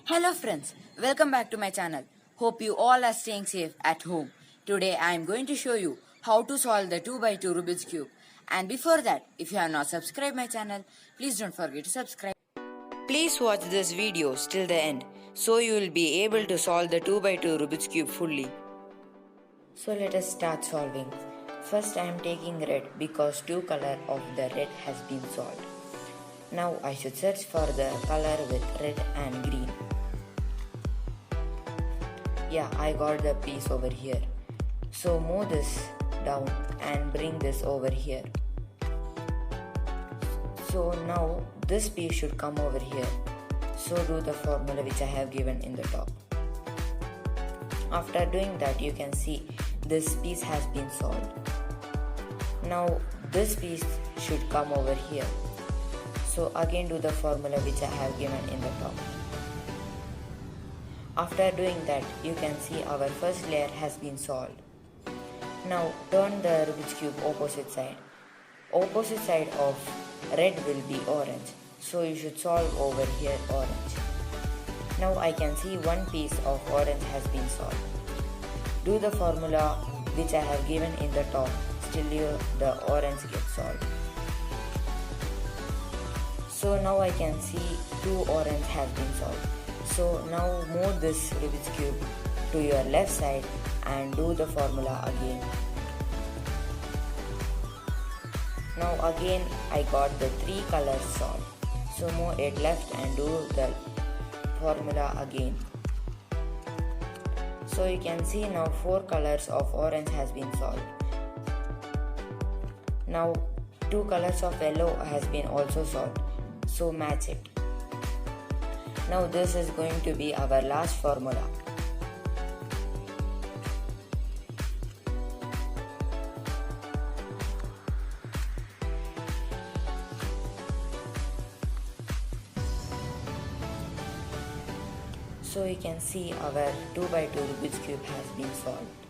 Hello friends, welcome back to my channel. Hope you all are staying safe at home. Today I am going to show you how to solve the 2x2 Rubik's Cube. And before that, if you have not subscribed my channel, please don't forget to subscribe. Please watch this video till the end so you will be able to solve the 2x2 Rubik's Cube fully. So let us start solving. First I am taking red because two color of the red has been solved. Now I should search for the color with red and green. Yeah, I got the piece over here. So move this down and bring this over here. So now this piece should come over here. So do the formula which I have given in the top. After doing that, you can see this piece has been solved. Now this piece should come over here. So again do the formula which I have given in the top. After doing that, you can see our first layer has been solved. Now turn the Rubik's Cube opposite side. Opposite side of red will be orange. So you should solve over here orange. Now I can see one piece of orange has been solved. Do the formula which I have given in the top. Still the orange gets solved. So now I can see two orange has been solved. So now move this Rubik's Cube to your left side and do the formula again. Now again I got the three colors solved. So move it left and do the formula again. So you can see now four colors of orange has been solved. Now two colors of yellow has been also solved. So match it. Now this is going to be our last formula. So you can see our 2x2 Rubik's Cube has been solved.